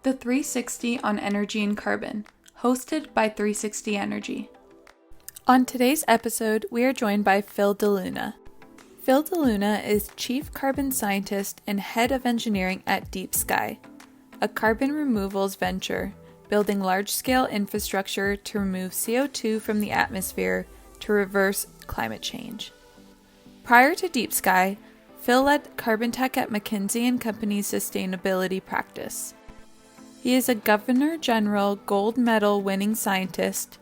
The 360 on Energy and Carbon, hosted by 360 Energy. On today's episode, we are joined by Phil DeLuna. Phil DeLuna is Chief Carbon Scientist and Head of Engineering at Deep Sky, a carbon removals venture building large-scale infrastructure to remove CO2 from the atmosphere to reverse climate change. Prior to Deep Sky, Phil led carbon tech at McKinsey & Company's sustainability practice. He is a Governor General Gold Medal winning scientist,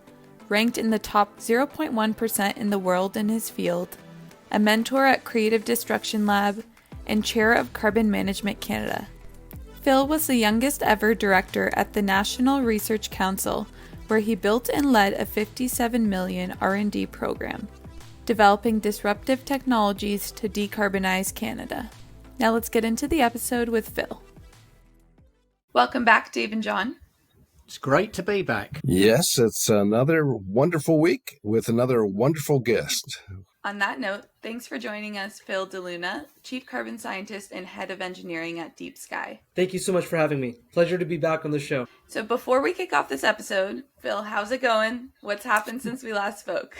ranked in the top 0.1% in the world in his field, a mentor at Creative Destruction Lab, and chair of Carbon Management Canada. Phil was the youngest ever director at the National Research Council, where he built and led a $57 million R&D program, developing disruptive technologies to decarbonize Canada. Now let's get into the episode with Phil. Welcome back, Dave and John. It's great to be back. Yes, it's another wonderful week with another wonderful guest. On that note, thanks for joining us, Phil DeLuna, Chief Carbon Scientist and Head of Engineering at Deep Sky. Thank you so much for having me. Pleasure to be back on the show. So before we kick off this episode, Phil, how's it going? What's happened since we last spoke?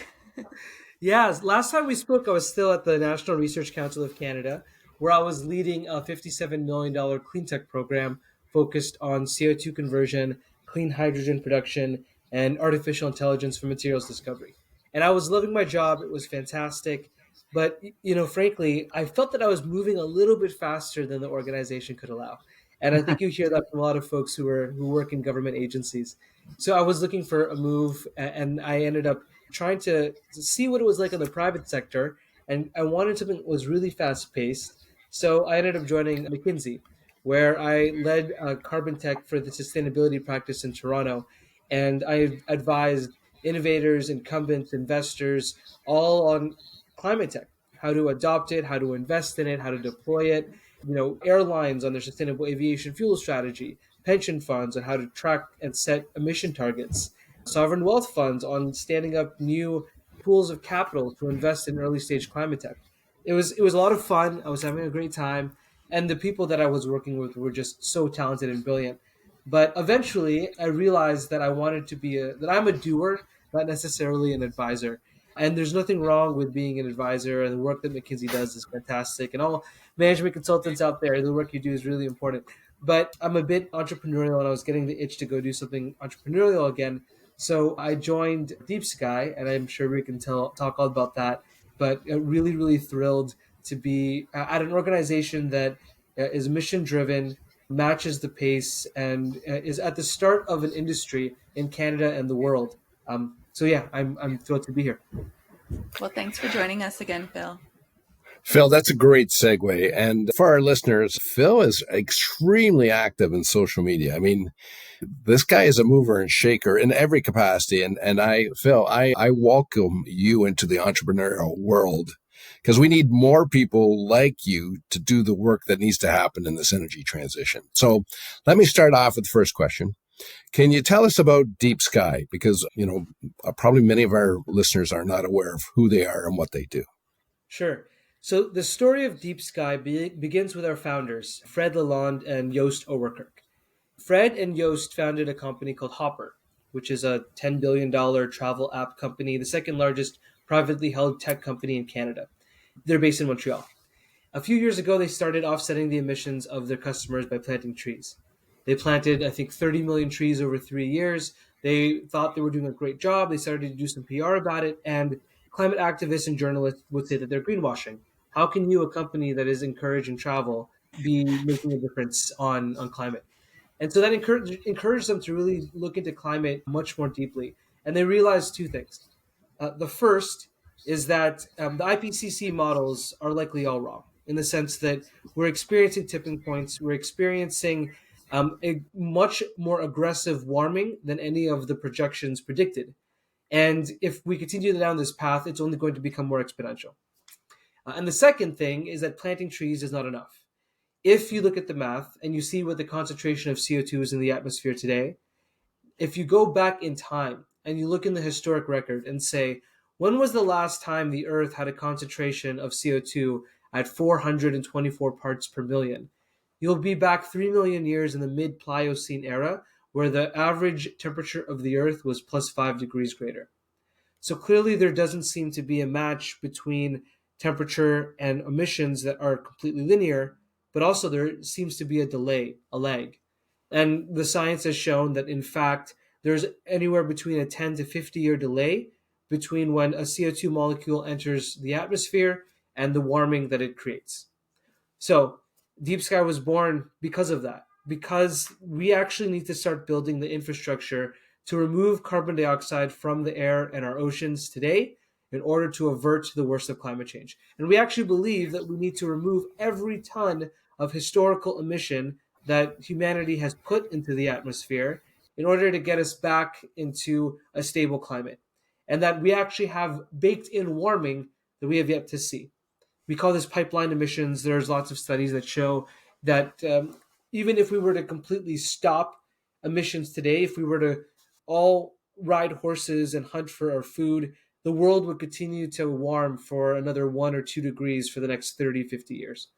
Yeah, last time we spoke, I was still at the National Research Council of Canada, where I was leading a $57 million clean tech program focused on CO2 conversion, clean hydrogen production, and artificial intelligence for materials discovery. And I was loving my job. It was fantastic. But, frankly, I felt that I was moving a little bit faster than the organization could allow. And I think you hear that from a lot of folks who work in government agencies. So I was looking for a move, and I ended up trying to see what it was like in the private sector. And I wanted something that was really fast paced. So I ended up joining McKinsey, where I led carbon tech for the sustainability practice in Toronto. And I advised innovators, incumbents, investors, all on climate tech, how to adopt it, how to invest in it, how to deploy it, airlines on their sustainable aviation fuel strategy, pension funds on how to track and set emission targets, sovereign wealth funds on standing up new pools of capital to invest in early stage climate tech. It was a lot of fun. I was having a great time. And the people that I was working with were just so talented and brilliant. But eventually I realized that I wanted to that I'm a doer, not necessarily an advisor. And there's nothing wrong with being an advisor, and the work that McKinsey does is fantastic. And all management consultants out there, the work you do is really important. But I'm a bit entrepreneurial, and I was getting the itch to go do something entrepreneurial again. So I joined Deep Sky, and I'm sure we can talk all about that. But really, really thrilled to be at an organization that is mission driven, matches the pace, and is at the start of an industry in Canada and the world. I'm thrilled to be here. Well, thanks for joining us again, Phil. Phil, that's a great segue. And for our listeners, Phil is extremely active in social media. I mean, this guy is a mover and shaker in every capacity. And Phil, I welcome you into the entrepreneurial world, because we need more people like you to do the work that needs to happen in this energy transition. So let me start off with the first question. Can you tell us about Deep Sky? Because, probably many of our listeners are not aware of who they are and what they do. Sure. So the story of Deep Sky begins with our founders, Fred Lalonde and Joost Overkerk. Fred and Joost founded a company called Hopper, which is a $10 billion travel app company, the second largest privately held tech company in Canada. They're based in Montreal. A few years ago, they started offsetting the emissions of their customers by planting trees. They planted, I think, 30 million trees over 3 years. They thought they were doing a great job. They started to do some PR about it. And climate activists and journalists would say that they're greenwashing. How can you, a company that is encouraging travel, be making a difference on climate? And so that encouraged them to really look into climate much more deeply. And they realized two things. The first is that the IPCC models are likely all wrong, in the sense that we're experiencing tipping points. We're experiencing a much more aggressive warming than any of the projections predicted. And if we continue down this path, it's only going to become more exponential. And the second thing is that planting trees is not enough. If you look at the math and you see what the concentration of CO2 is in the atmosphere today, if you go back in time and you look in the historic record and say, when was the last time the Earth had a concentration of CO2 at 424 parts per million? you'll be back 3 million years in the mid-Pliocene era, where the average temperature of the Earth was plus 5 degrees greater. So clearly, there doesn't seem to be a match between temperature and emissions that are completely linear, but also there seems to be a delay, a lag. And the science has shown that, in fact, there's anywhere between a 10 to 50-year delay between when a CO2 molecule enters the atmosphere and the warming that it creates. So, Deep Sky was born because of that, because we actually need to start building the infrastructure to remove carbon dioxide from the air and our oceans today in order to avert the worst of climate change. And we actually believe that we need to remove every ton of historical emission that humanity has put into the atmosphere in order to get us back into a stable climate. And that we actually have baked in warming that we have yet to see. We call this pipeline emissions. There's lots of studies that show that even if we were to completely stop emissions today, if we were to all ride horses and hunt for our food, the world would continue to warm for another 1 or 2 degrees for the next 30, 50 years.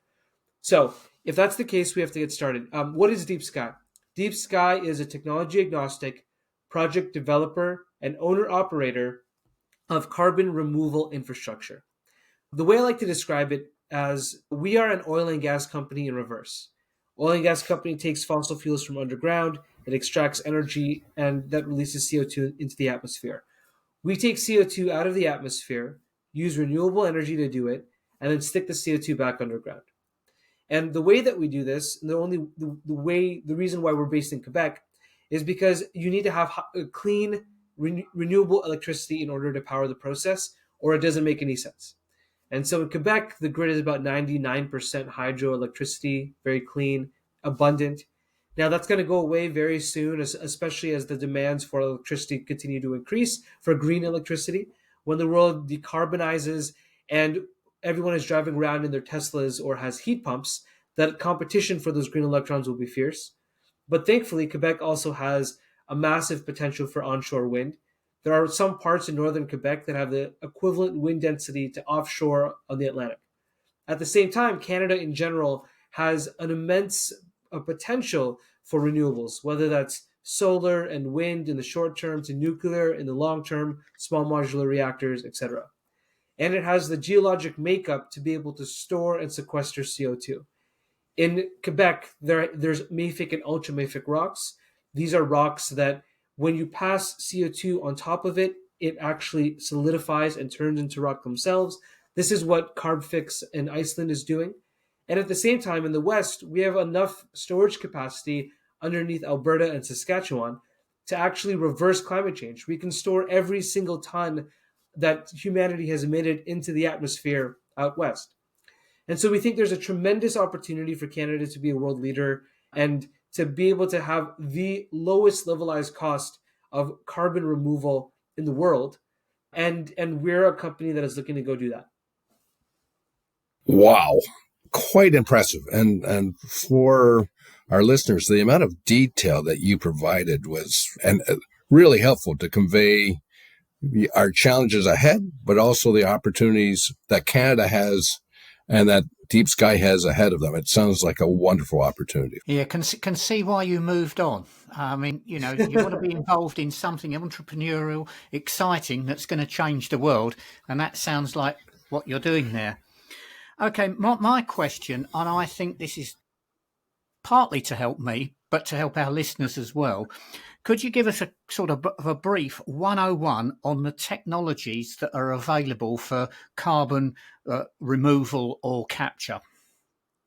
So if that's the case, we have to get started. What is Deep Sky? Deep Sky is a technology agnostic project developer and owner operator of carbon removal infrastructure. The way I like to describe it as we are an oil and gas company in reverse. Oil and gas company takes fossil fuels from underground, it extracts energy, and that releases CO2 into the atmosphere. We take CO2 out of the atmosphere, use renewable energy to do it, and then stick the CO2 back underground. And the way that we do this, the reason why we're based in Quebec is because you need to have clean, renewable electricity in order to power the process, or it doesn't make any sense. And so in Quebec, the grid is about 99% hydroelectricity, very clean, abundant. Now that's going to go away very soon, especially as the demands for electricity continue to increase for green electricity. When the world decarbonizes and everyone is driving around in their Teslas or has heat pumps, that competition for those green electrons will be fierce. But thankfully, Quebec also has a massive potential for onshore wind. There are some parts in northern Quebec that have the equivalent wind density to offshore on the Atlantic. At the same time, Canada in general has an immense potential for renewables, whether that's solar and wind in the short term to nuclear in the long term, small modular reactors, etc. And it has the geologic makeup to be able to store and sequester CO2. In Quebec, there's mafic and ultramafic rocks. These are rocks that when you pass CO2 on top of it, it actually solidifies and turns into rock themselves. This is what Carbfix in Iceland is doing. And at the same time, in the West, we have enough storage capacity underneath Alberta and Saskatchewan to actually reverse climate change. We can store every single ton that humanity has emitted into the atmosphere out west. And so we think there's a tremendous opportunity for Canada to be a world leader and to be able to have the lowest levelized cost of carbon removal in the world. And we're a company that is looking to go do that. Wow. Quite impressive. And for our listeners, the amount of detail that you provided was really helpful to convey our challenges ahead, but also the opportunities that Canada has and that Deep Sky has ahead of them. It sounds like a wonderful opportunity. Yeah, can see why you moved on. I mean, you want to be involved in something entrepreneurial, exciting, that's going to change the world. And that sounds like what you're doing there. Okay, my question, and I think this is partly to help me, but to help our listeners as well. Could you give us a sort of a brief 101 on the technologies that are available for carbon removal or capture?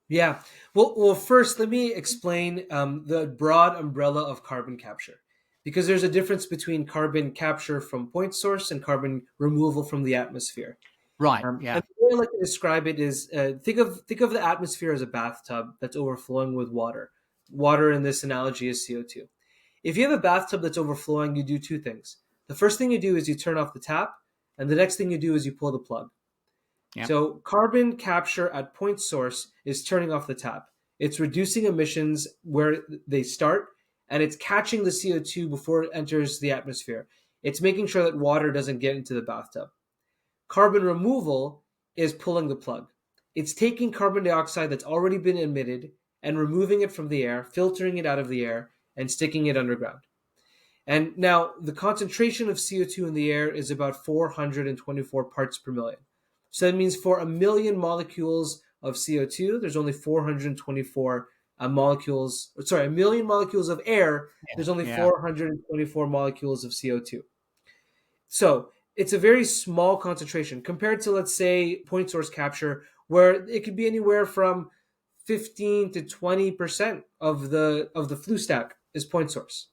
Yeah. Well, first, let me explain the broad umbrella of carbon capture, because there's a difference between carbon capture from point source and carbon removal from the atmosphere. Right. Yeah. And the way I like to describe it is think of the atmosphere as a bathtub that's overflowing with water. Water in this analogy is CO2. If you have a bathtub that's overflowing, you do two things. The first thing you do is you turn off the tap, and the next thing you do is you pull the plug. Yep. So carbon capture at point source is turning off the tap. It's reducing emissions where they start, and it's catching the CO2 before it enters the atmosphere. It's making sure that water doesn't get into the bathtub. Carbon removal is pulling the plug. It's taking carbon dioxide that's already been emitted and removing it from the air, filtering it out of the air, and sticking it underground. And now the concentration of CO2 in the air is about 424 parts per million. So that means for a million molecules of CO2, there's only 424 molecules. Sorry, a million molecules of air, there's only 424 molecules of CO2. So it's a very small concentration compared to, let's say, point source capture, where it could be anywhere from 15 to 20% of the flue stack is point source.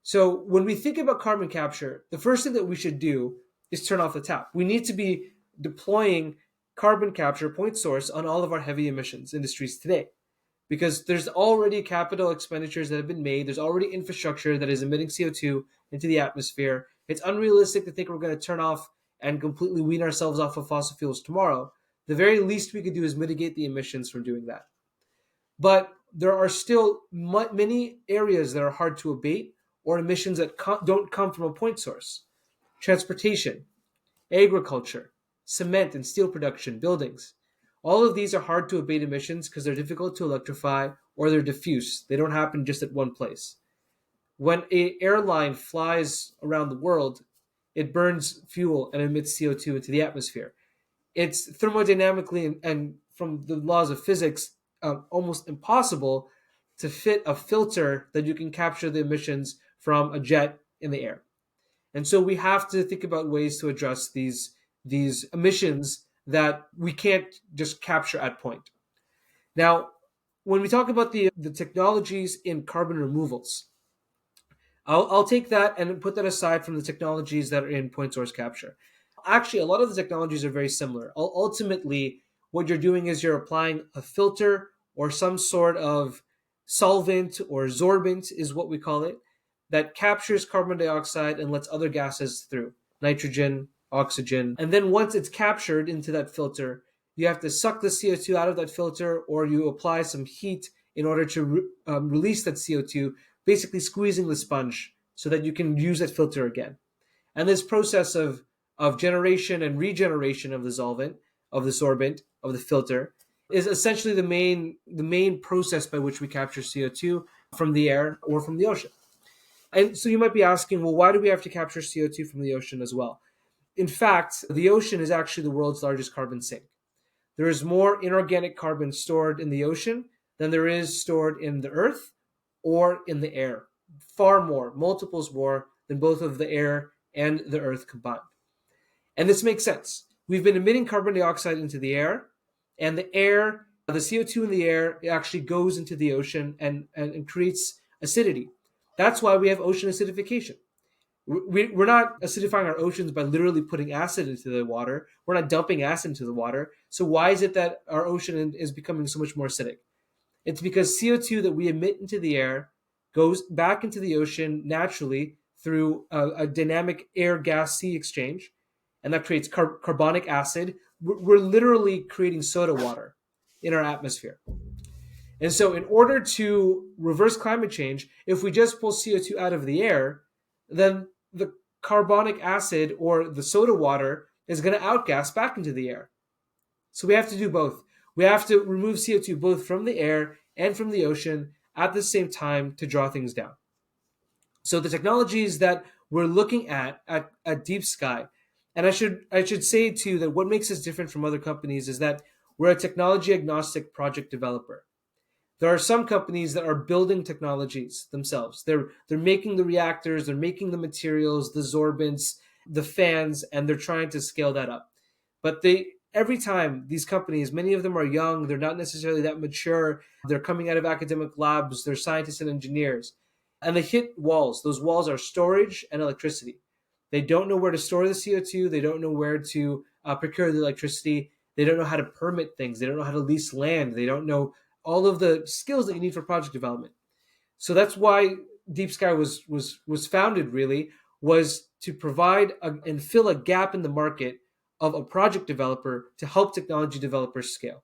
So when we think about carbon capture, the first thing that we should do is turn off the tap. We need to be deploying carbon capture point source on all of our heavy emissions industries today, because there's already capital expenditures that have been made. There's already infrastructure that is emitting CO2 into the atmosphere. It's unrealistic to think we're going to turn off and completely wean ourselves off of fossil fuels tomorrow. The very least we could do is mitigate the emissions from doing that. But there are still many areas that are hard to abate, or emissions that don't come from a point source. Transportation, agriculture, cement and steel production, buildings. All of these are hard to abate emissions because they're difficult to electrify or they're diffuse. They don't happen just at one place. When an airline flies around the world, it burns fuel and emits CO2 into the atmosphere. It's thermodynamically and from the laws of physics almost impossible to fit a filter that you can capture the emissions from a jet in the air. And so we have to think about ways to address these emissions that we can't just capture at point. Now, when we talk about the technologies in carbon removals, I'll take that and put that aside from the technologies that are in point source capture. Actually, a lot of the technologies are very similar. Ultimately, what you're doing is you're applying a filter or some sort of solvent, or sorbent is what we call it, that captures carbon dioxide and lets other gases through, nitrogen, oxygen. And then once it's captured into that filter, you have to suck the CO2 out of that filter, or you apply some heat in order to release that CO2, basically squeezing the sponge so that you can use that filter again. And this process of generation and regeneration of the solvent, of the sorbent, of the filter, is essentially the main process by which we capture CO2 from the air or from the ocean. And so you might be asking, well, why do we have to capture CO2 from the ocean as well? In fact, the ocean is actually the world's largest carbon sink. There is more inorganic carbon stored in the ocean than there is stored in the earth or in the air. Far more, multiples more than both of the air and the earth combined. And this makes sense. We've been emitting carbon dioxide into the air, and the CO2 in the air actually goes into the ocean and creates acidity. That's why we have ocean acidification. We're not acidifying our oceans by literally putting acid into the water. We're not dumping acid into the water. So why is it that our ocean is becoming so much more acidic? It's because CO2 that we emit into the air goes back into the ocean naturally through a dynamic air-gas-sea exchange, and that creates carbonic acid. We're literally creating soda water in our atmosphere. And so in order to reverse climate change, if we just pull CO2 out of the air, then the carbonic acid or the soda water is going to outgas back into the air. So we have to do both. We have to remove CO2 both from the air and from the ocean at the same time to draw things down. So the technologies that we're looking at Deep Sky, and I should say too that what makes us different from other companies is that we're a technology agnostic project developer. There are some companies that are building technologies themselves. They're making the reactors, they're making the materials, the sorbents, the fans, and they're trying to scale that up. But every time these companies, many of them are young, they're not necessarily that mature, they're coming out of academic labs, they're scientists and engineers, and they hit walls. Those walls are storage and electricity. They don't know where to store the CO2, they don't know where to procure the electricity, they don't know how to permit things, they don't know how to lease land, they don't know all of the skills that you need for project development. So that's why Deep Sky was founded, really, was to provide and fill a gap in the market of a project developer to help technology developers scale,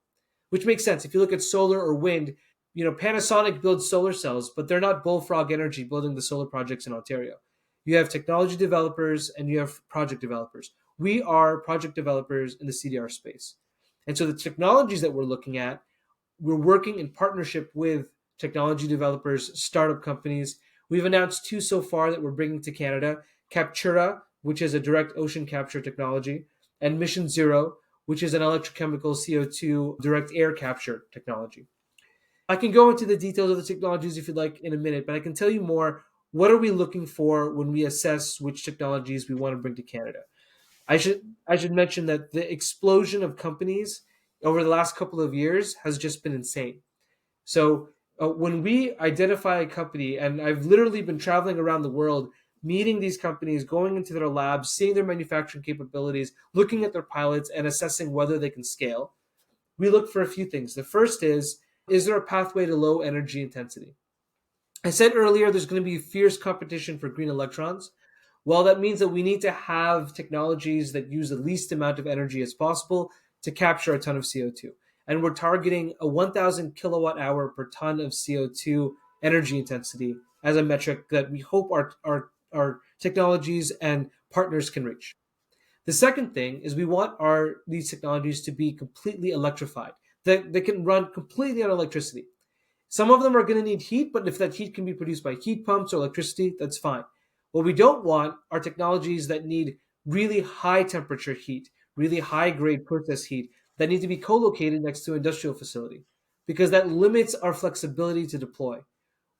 which makes sense. If you look at solar or wind, Panasonic builds solar cells, but they're not Bullfrog Energy building the solar projects in Ontario. You have technology developers and you have project developers. We are project developers in the CDR space. And so the technologies that we're looking at we're working in partnership with technology developers, startup companies. We've announced 2 so far that we're bringing to Canada: Captura, which is a direct ocean capture technology, and Mission Zero, which is an electrochemical CO2 direct air capture technology. I can go into the details of the technologies if you'd like in a minute, but I can tell you more. What are we looking for when we assess which technologies we want to bring to Canada? I should mention that the explosion of companies over the last couple of years has just been insane. So when we identify a company, and I've literally been traveling around the world, meeting these companies, going into their labs, seeing their manufacturing capabilities, looking at their pilots, and assessing whether they can scale, we look for a few things. The first is there a pathway to low energy intensity? I said earlier there's going to be fierce competition for green electrons. Well, that means that we need to have technologies that use the least amount of energy as possible to capture a ton of CO2. And we're targeting a 1,000 kilowatt hour per ton of CO2 energy intensity as a metric that we hope our technologies and partners can reach. The second thing is we want these technologies to be completely electrified, that they can run completely on electricity. Some of them are going to need heat, but if that heat can be produced by heat pumps or electricity, that's fine. What we don't want are technologies that need really high temperature heat, really high grade process heat that need to be co-located next to an industrial facility, because that limits our flexibility to deploy.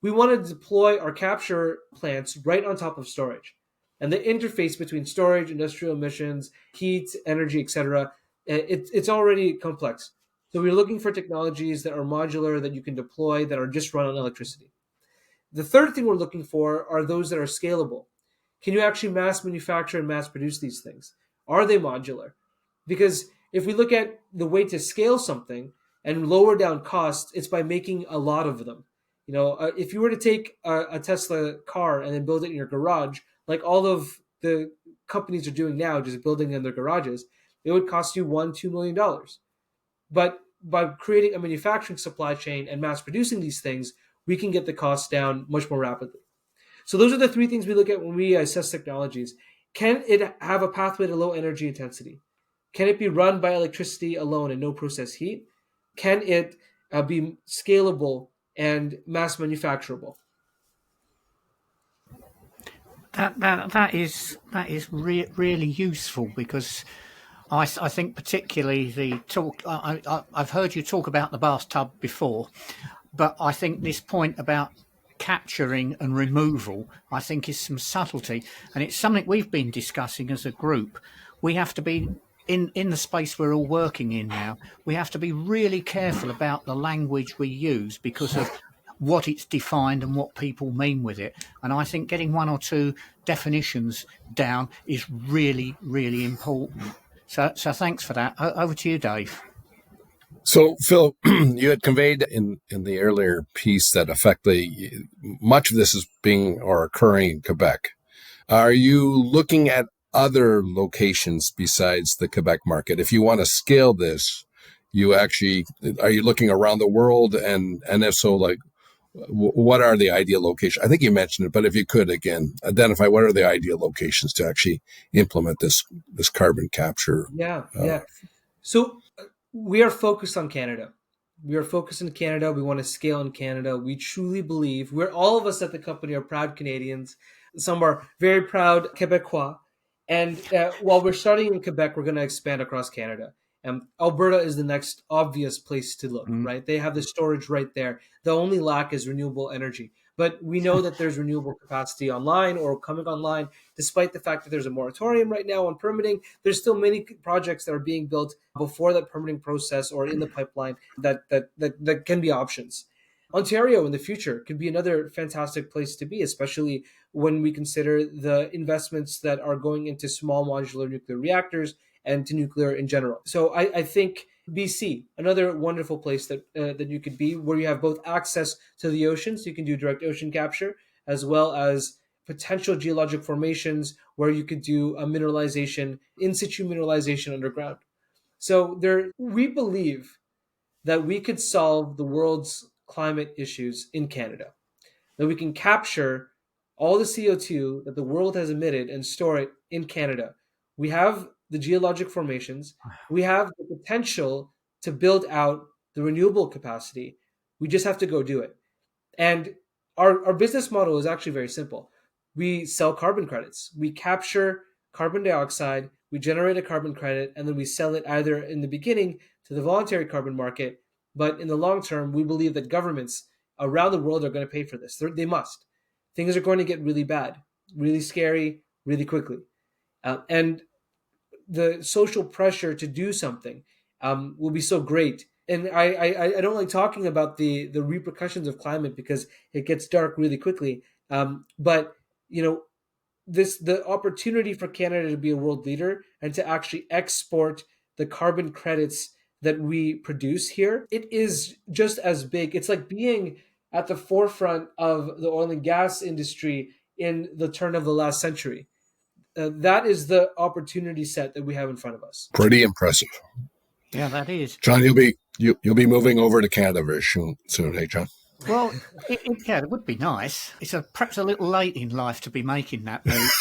We want to deploy our capture plants right on top of storage. And the interface between storage, industrial emissions, heat, energy, etc., it's already complex. So we're looking for technologies that are modular, that you can deploy, that are just run on electricity. The third thing we're looking for are those that are scalable. Can you actually mass manufacture and mass produce these things? Are they modular? Because if we look at the way to scale something and lower down costs, it's by making a lot of them. If you were to take a Tesla car and then build it in your garage, like all of the companies are doing now, just building in their garages, it would cost you $1-2 million. But by creating a manufacturing supply chain and mass producing these things, we can get the cost down much more rapidly. So those are the 3 things we look at when we assess technologies. Can it have a pathway to low energy intensity? Can it be run by electricity alone and no process heat? Can it be scalable and mass manufacturable? Really useful, because I think particularly the talk. I've heard you talk about the bathtub before, but I think this point about capturing and removal, I think, is some subtlety, and it's something we've been discussing as a group. We have to be in the space we're all working in now. We have to be really careful about the language we use, because of what it's defined and what people mean with it. And I think getting 1 or 2 definitions down is really, really important. So thanks for that. Over to you, Dave. So, Phil, you had conveyed in the earlier piece that effectively much of this is being or occurring in Quebec. Are you looking at other locations besides the Quebec market? If you want to scale this, are you looking around the world? And if so, like, what are the ideal locations? I think you mentioned it, but if you could, again, identify what are the ideal locations to actually implement this carbon capture? Yeah. So we are focused on Canada. We are focused in Canada. We want to scale in Canada. We truly believe all of us at the company are proud Canadians. Some are very proud Quebecois. And while we're starting in Quebec, we're going to expand across Canada. Alberta is the next obvious place to look, right? They have the storage right there. The only lack is renewable energy. But we know that there's renewable capacity online or coming online, despite the fact that there's a moratorium right now on permitting. There's still many projects that are being built before that permitting process or in the pipeline that can be options. Ontario in the future could be another fantastic place to be, especially when we consider the investments that are going into small modular nuclear reactors and to nuclear in general. So I think BC, another wonderful place that you could be, where you have both access to the ocean, so you can do direct ocean capture, as well as potential geologic formations where you could do a mineralization, in situ mineralization underground. So we believe that we could solve the world's climate issues in Canada, that we can capture all the CO2 that the world has emitted and store it in Canada. We have the geologic formations. We have the potential to build out the renewable capacity. We just have to go do it. And our business model is actually very simple. We sell carbon credits. We capture carbon dioxide, we generate a carbon credit, and then we sell it either in the beginning to the voluntary carbon market. But in the long term, we believe that governments around the world are going to pay for this. They must. Things are going to get really bad, really scary, really quickly. And the social pressure to do something will be so great. And I don't like talking about the repercussions of climate because it gets dark really quickly. But the opportunity for Canada to be a world leader and to actually export the carbon credits that we produce here, it is just as big. It's like being at the forefront of the oil and gas industry in the turn of the last century. That is the opportunity set that we have in front of us. Pretty impressive. Yeah, that is. John, you'll be moving over to Canada very soon, hey, John? Well, it would be nice. It's perhaps a little late in life to be making that move.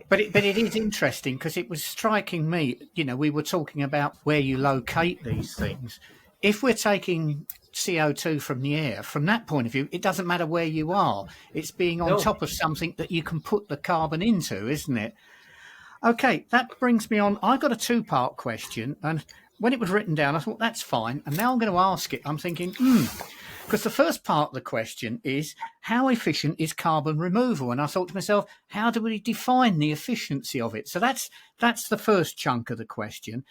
But it is interesting because it was striking me, we were talking about where you locate these things. If we're taking CO2 from the air, from that point of view, it doesn't matter where you are. It's being on top of something that you can put the carbon into, isn't it? Okay, that brings me on. I got a two-part question, and when it was written down, I thought, that's fine. And now I'm going to ask it. I'm thinking, because the first part of the question is, how efficient is carbon removal? And I thought to myself, how do we define the efficiency of it? So that's the first chunk of the question.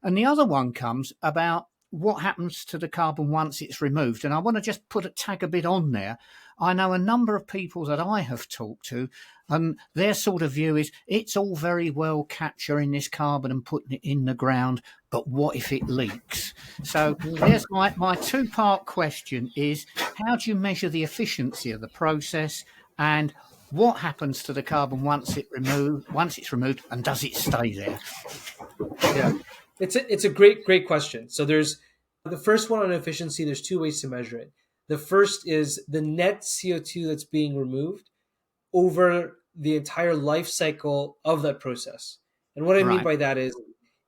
And the other one comes about what happens to the carbon once it's removed. And I want to just tag a bit on there. I know a number of people that I have talked to, and their sort of view is it's all very well capturing this carbon and putting it in the ground, but what if it leaks? So there's my two-part question is, how do you measure the efficiency of the process, and what happens to the carbon once it's removed, and does it stay there? Yeah, it's a great question. So there's the first one on efficiency. There's two ways to measure it. The first is the net CO2 that's being removed over the entire life cycle of that process. And what I mean by that is,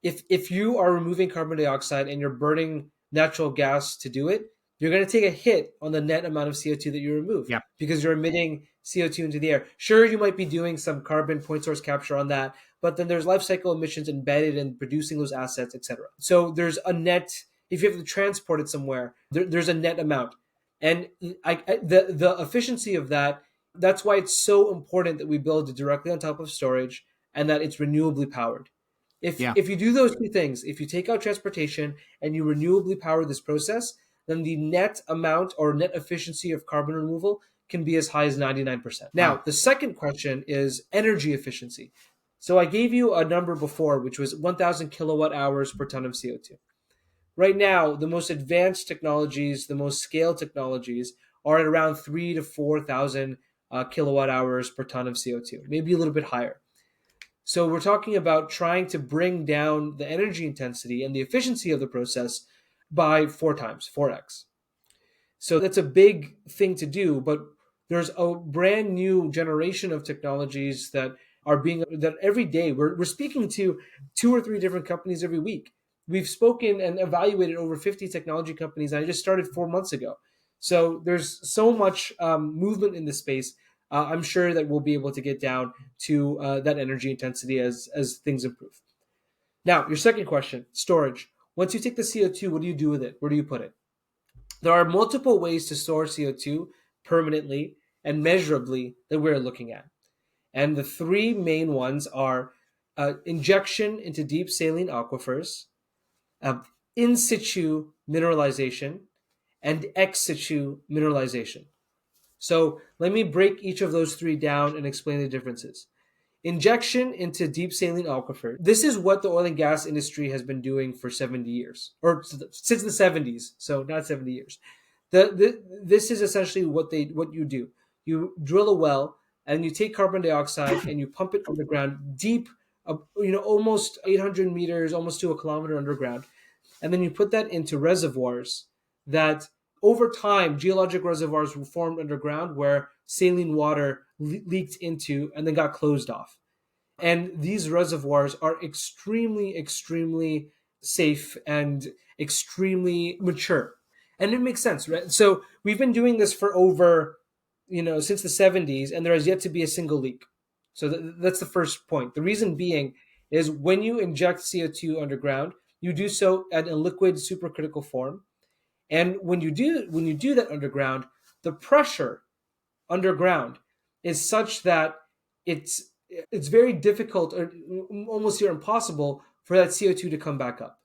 if you are removing carbon dioxide and you're burning natural gas to do it, you're going to take a hit on the net amount of CO2 that you remove because you're emitting CO2 into the air. Sure, you might be doing some carbon point source capture on that, but then there's life cycle emissions embedded in producing those assets, etc. So there's a net, if you have to transport it somewhere, there's a net amount. And the efficiency of that's why it's so important that we build it directly on top of storage and that it's renewably powered. If you do those two things, if you take out transportation and you renewably power this process, then the net amount or net efficiency of carbon removal can be as high as 99%. Now, the second question is energy efficiency. So I gave you a number before, which was 1,000 kilowatt hours per ton of CO2. Right now, the most advanced technologies, the most scaled technologies are at around 3,000 to 4,000 kilowatt hours per ton of CO2, maybe a little bit higher. So we're talking about trying to bring down the energy intensity and the efficiency of the process by 4x. So that's a big thing to do, but there's a brand new generation of technologies that every day we're speaking to 2 or 3 different companies every week. We've spoken and evaluated over 50 technology companies. I just started 4 months ago. So there's so much movement in this space. I'm sure that we'll be able to get down to that energy intensity as things improve. Now, your second question, storage. Once you take the CO2, what do you do with it? Where do you put it? There are multiple ways to store CO2 permanently and measurably that we're looking at. And the 3 main ones are injection into deep saline aquifers, in situ mineralization, and ex situ mineralization. So let me break each of those 3 down and explain the differences. Injection into deep saline aquifer. This is what the oil and gas industry has been doing for 70 years, or since the 70s. So not 70 years. This is essentially what you do. You drill a well and you take carbon dioxide and you pump it underground deep, almost 800 meters, almost to a kilometer underground. And then you put that into reservoirs that over time, geologic reservoirs were formed underground where saline water leaked into and then got closed off. And these reservoirs are extremely, extremely safe and extremely mature. And it makes sense, right? So we've been doing this for over, since the 70s, and there has yet to be a single leak. So that's the first point. The reason being is when you inject CO2 underground, you do so at a liquid supercritical form. And when you do that underground, the pressure underground is such that it's very difficult, or almost near impossible, for that CO2 to come back up.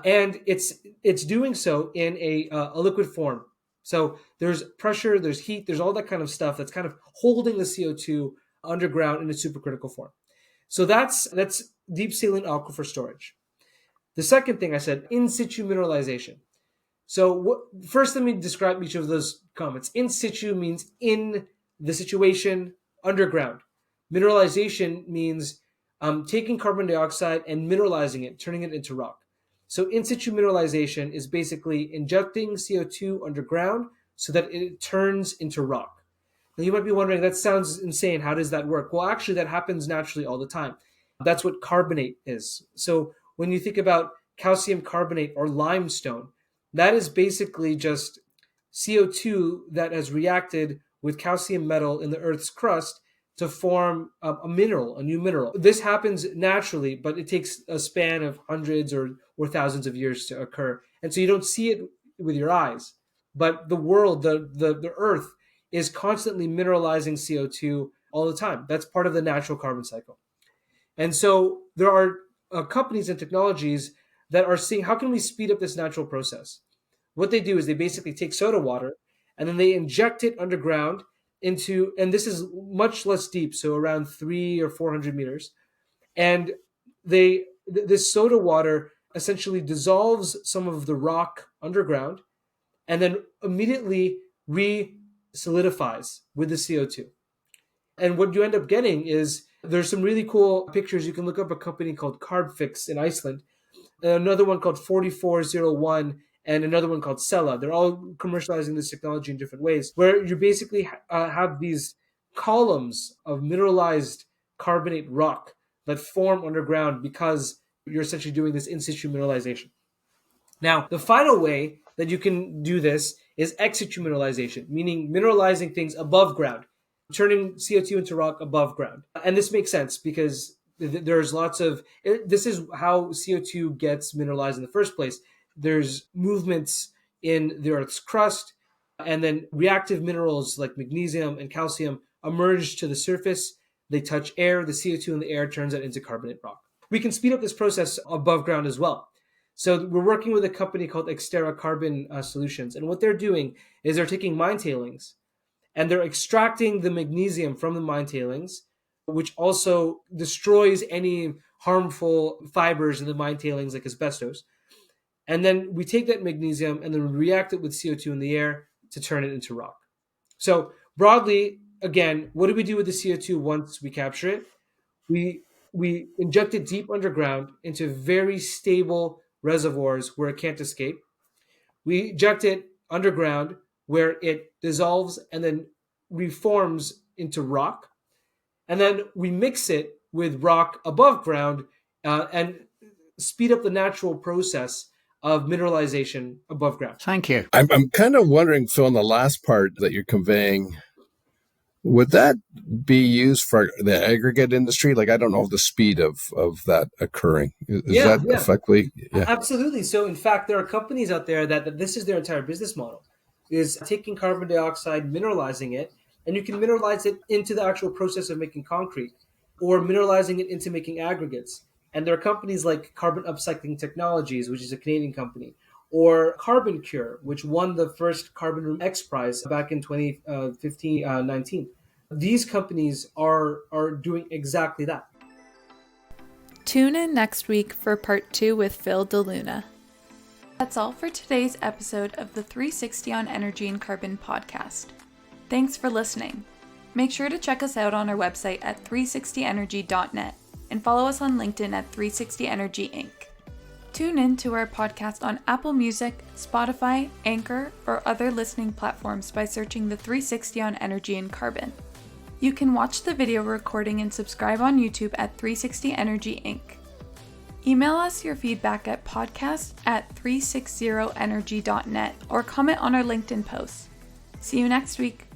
And it's doing so in a liquid form. So there's pressure, there's heat, there's all that kind of stuff that's kind of holding the CO2 underground in a supercritical form. So that's deep saline aquifer storage. The second thing I said, in situ mineralization. So first, let me describe each of those comments. In situ means in the situation, underground. Mineralization means taking carbon dioxide and mineralizing it, turning it into rock. So in situ mineralization is basically injecting CO2 underground so that it turns into rock. Now you might be wondering, that sounds insane. How does that work? Well, actually, that happens naturally all the time. That's what carbonate is. So when you think about calcium carbonate or limestone, that is basically just CO2 that has reacted with calcium metal in the Earth's crust to form a new mineral. This happens naturally, but it takes a span of hundreds or thousands of years to occur. And so you don't see it with your eyes. But the world, the Earth, is constantly mineralizing CO2 all the time. That's part of the natural carbon cycle. And so there are companies and technologies that are seeing, how can we speed up this natural process? What they do is they basically take soda water and then they inject it underground into, and this is much less deep, so around 300 or 400 meters. And this soda water essentially dissolves some of the rock underground and then immediately re-solidifies with the CO2. And what you end up getting is, there's some really cool pictures. You can look up a company called Carbfix in Iceland, another one called 4401, and another one called Sella. They're all commercializing this technology in different ways, where you basically have these columns of mineralized carbonate rock that form underground because you're essentially doing this in situ mineralization. Now, the final way that you can do this is ex situ mineralization, meaning mineralizing things above ground, turning CO2 into rock above ground. And this makes sense because there's lots of, this is how CO2 gets mineralized in the first place. There's movements in the Earth's crust, and then reactive minerals like magnesium and calcium emerge to the surface. They touch air, the CO2 in the air turns that into carbonate rock. We can speed up this process above ground as well. So we're working with a company called Xterra Carbon Solutions. And what they're doing is they're taking mine tailings and they're extracting the magnesium from the mine tailings, which also destroys any harmful fibers in the mine tailings like asbestos. And then we take that magnesium and then we react it with CO2 in the air to turn it into rock. So broadly, again, what do we do with the CO2 once we capture it? We inject it deep underground into very stable reservoirs where it can't escape. We inject it underground where it dissolves and then reforms into rock. And then we mix it with rock above ground and speed up the natural process of mineralization above ground. Thank you. I'm kind of wondering, Phil, in the last part that you're conveying, would that be used for the aggregate industry? Like, I don't know the speed of that occurring. Is that effectively? Yeah. Absolutely. So in fact, there are companies out there that this is their entire business model, is taking carbon dioxide, mineralizing it, and you can mineralize it into the actual process of making concrete or mineralizing it into making aggregates. And there are companies like Carbon Upcycling Technologies, which is a Canadian company, or Carbon Cure, which won the first Carbon Room X Prize back in 2015-19. These companies are doing exactly that. Tune in next week for part 2 with Phil DeLuna. That's all for today's episode of the 360 on Energy and Carbon podcast. Thanks for listening. Make sure to check us out on our website at 360energy.net and follow us on LinkedIn at 360 Energy Inc. Tune in to our podcast on Apple Music, Spotify, Anchor, or other listening platforms by searching the 360 on Energy and Carbon. You can watch the video recording and subscribe on YouTube at 360 Energy Inc. Email us your feedback at podcast@360energy.net or comment on our LinkedIn post. See you next week.